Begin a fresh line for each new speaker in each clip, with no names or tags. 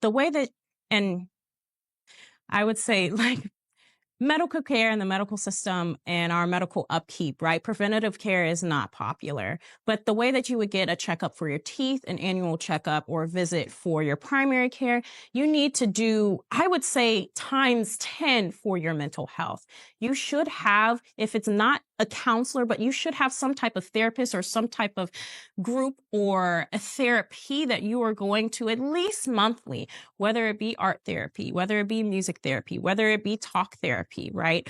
the way that, and I would say like medical care and the medical system and our medical upkeep, right? Preventative care is not popular, but the way that you would get a checkup for your teeth, an annual checkup or a visit for your primary care, you need to do, I would say, times 10 for your mental health. You should have, if it's not a counselor, but you should have some type of therapist or some type of group or a therapy that you are going to at least monthly, whether it be art therapy, whether it be music therapy, whether it be talk therapy, right?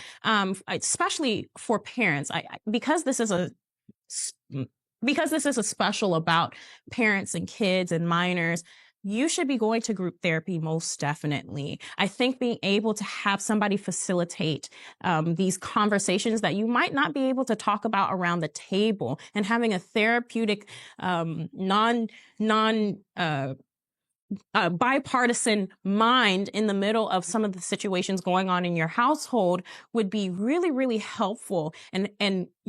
Especially for parents, because this is a special about parents and kids and minors, you should be going to group therapy most definitely. I think being able to have somebody facilitate these conversations that you might not be able to talk about around the table, and having a therapeutic, bipartisan mind in the middle of some of the situations going on in your household would be really, really helpful. And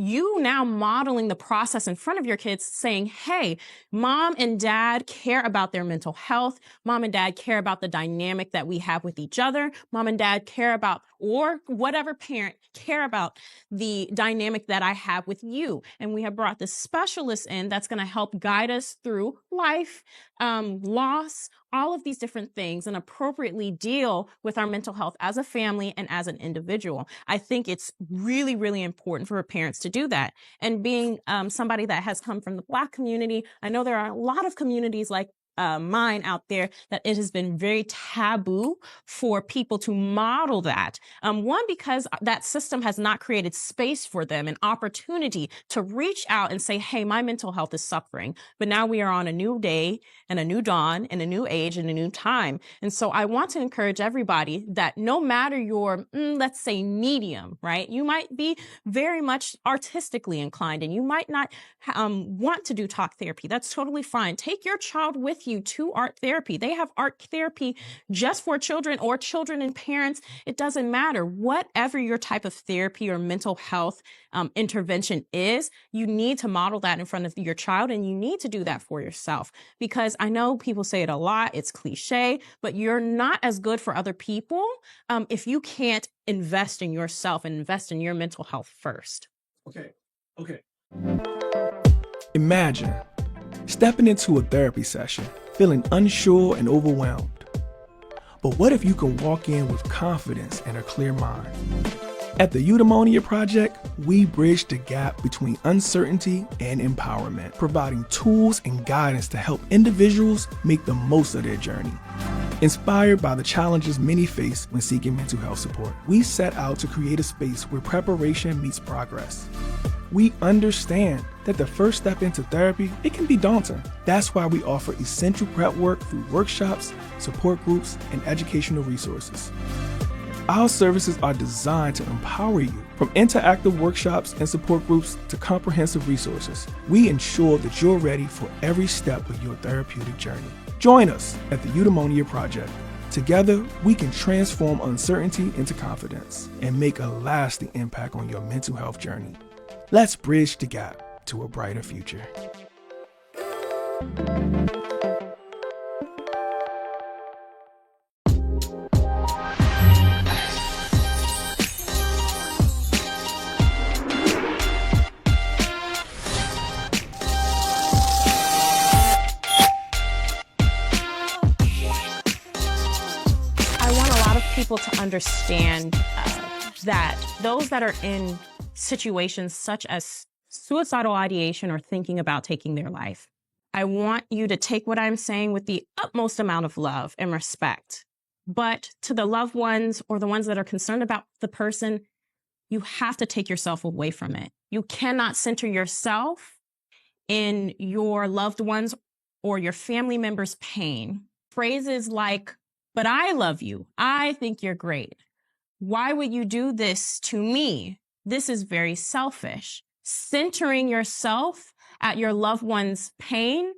you now modeling the process in front of your kids, saying, hey, mom and dad care about their mental health. Mom and dad care about the dynamic that we have with each other. Mom and dad care about, or whatever parent care about the dynamic that I have with you. And we have brought this specialist in that's going to help guide us through life, loss, all of these different things, and appropriately deal with our mental health as a family and as an individual. I think it's really, really important for parents to do that. And being somebody that has come from the Black community, I know there are a lot of communities like mine out there that it has been very taboo for people to model that. One, because that system has not created space for them, an opportunity to reach out and say, hey, my mental health is suffering. But now we are on a new day and a new dawn and a new age and a new time. And so I want to encourage everybody that no matter your, let's say, medium, right? You might be very much artistically inclined and you might not want to do talk therapy. That's totally fine. Take your child with you to art therapy. They have art therapy just for children or children and parents. It doesn't matter. Whatever your type of therapy or mental health intervention is, you need to model that in front of your child, and you need to do that for yourself. Because I know people say it a lot, it's cliche, but you're not as good for other people if you can't invest in yourself and invest in your mental health first.
Okay. Imagine stepping into a therapy session, feeling unsure and overwhelmed. But what if you could walk in with confidence and a clear mind? At the Eudaimonia Project, we bridge the gap between uncertainty and empowerment, providing tools and guidance to help individuals make the most of their journey. Inspired by the challenges many face when seeking mental health support, we set out to create a space where preparation meets progress. We understand that the first step into therapy, it can be daunting. That's why we offer essential prep work through workshops, support groups, and educational resources. Our services are designed to empower you. From interactive workshops and support groups to comprehensive resources, we ensure that you're ready for every step of your therapeutic journey. Join us at the Eudaimonia Project. Together, we can transform uncertainty into confidence and make a lasting impact on your mental health journey. Let's bridge the gap to a brighter future.
I want a lot of people to understand that those that are in situations such as suicidal ideation or thinking about taking their life, I want you to take what I'm saying with the utmost amount of love and respect. But to the loved ones or the ones that are concerned about the person, you have to take yourself away from it. You cannot center yourself in your loved ones or your family members' pain. Phrases like, but I love you. I think you're great. Why would you do this to me? This is very selfish. Centering yourself at your loved one's pain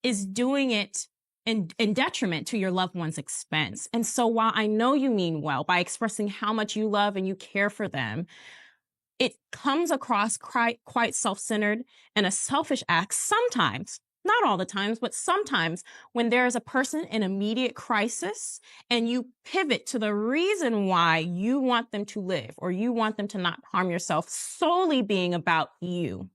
is doing it in detriment to your loved one's expense. And so while I know you mean well by expressing how much you love and you care for them, it comes across quite self-centered and a selfish act sometimes, not all the times, but sometimes when there is a person in immediate crisis and you pivot to the reason why you want them to live or you want them to not harm yourself solely being about you,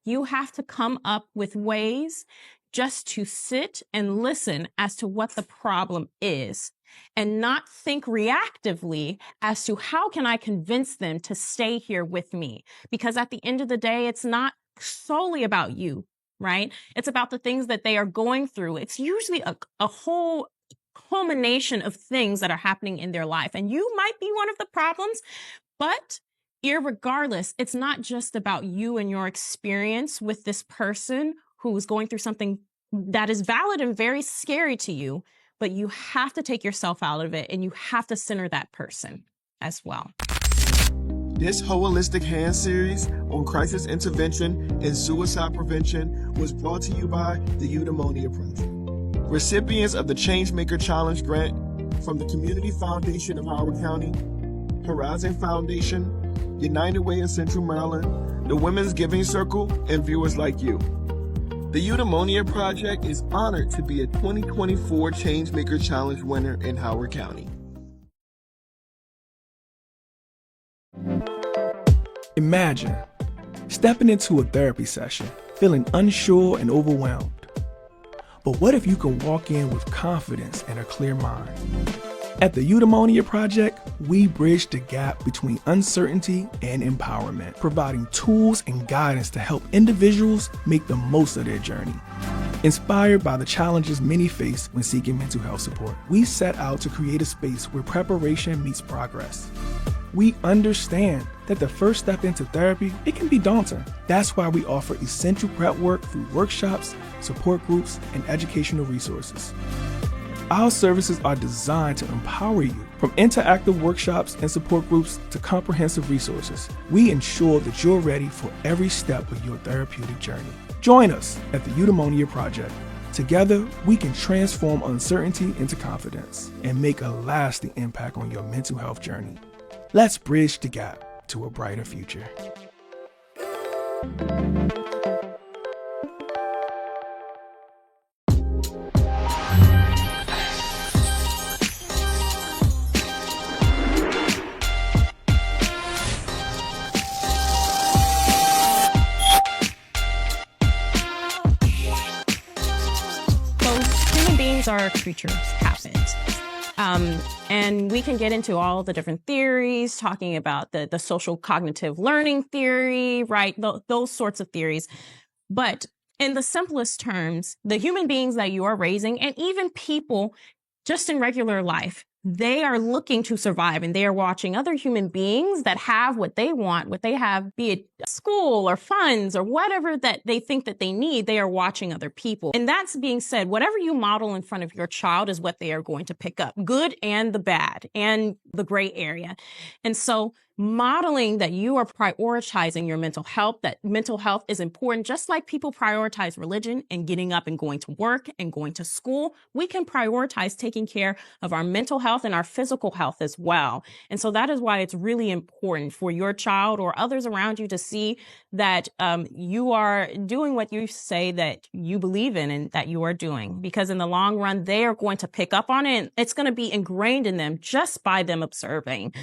you have to come up with ways just to sit and listen as to what the problem is and not think reactively as to how can I convince them to stay here with me? Because at the end of the day, it's not solely about you, right? It's about the things that they are going through. It's usually a whole culmination of things that are happening in their life. And you might be one of the problems, but irregardless, it's not just about you and your experience with this person who is going through something that is valid and very scary to you, but you have to take yourself out of it and you have to center that person as well.
This holistic hand series on crisis intervention and suicide prevention was brought to you by the Eudaimonia Project. Recipients of the Changemaker Challenge grant from the Community Foundation of Howard County, Horizon Foundation, United Way in Central Maryland, the Women's Giving Circle, and viewers like you. The Eudaimonia Project is honored to be a 2024 Changemaker Challenge winner in Howard County.
Imagine stepping into a therapy session, feeling unsure and overwhelmed. But what if you can walk in with confidence and a clear mind? At the Eudaimonia Project, we bridge the gap between uncertainty and empowerment, providing tools and guidance to help individuals make the most of their journey. Inspired by the challenges many face when seeking mental health support, we set out to create a space where preparation meets progress. We understand that the first step into therapy, it can be daunting. That's why we offer essential prep work through workshops, support groups, and educational resources. Our services are designed to empower you. From interactive workshops and support groups to comprehensive resources, we ensure that you're ready for every step of your therapeutic journey. Join us at the Eudaimonia Project. Together, we can transform uncertainty into confidence and make a lasting impact on your mental health journey. Let's bridge the gap to a brighter future.
Our creatures happen. And we can get into all the different theories, talking about the social cognitive learning theory, right? Those sorts of theories. But in the simplest terms, the human beings that you are raising, and even people just in regular life, they are looking to survive and they are watching other human beings that have what they want, what they have, be it school or funds or whatever that they think that they need, they are watching other people. And that's being said, whatever you model in front of your child is what they are going to pick up, good and the bad and the gray area. And so modeling that you are prioritizing your mental health, that mental health is important, just like people prioritize religion and getting up and going to work and going to school, we can prioritize taking care of our mental health and our physical health as well. And so that is why it's really important for your child or others around you to see that you are doing what you say that you believe in and that you are doing, because in the long run, they are going to pick up on it. And it's going to be ingrained in them just by them observing.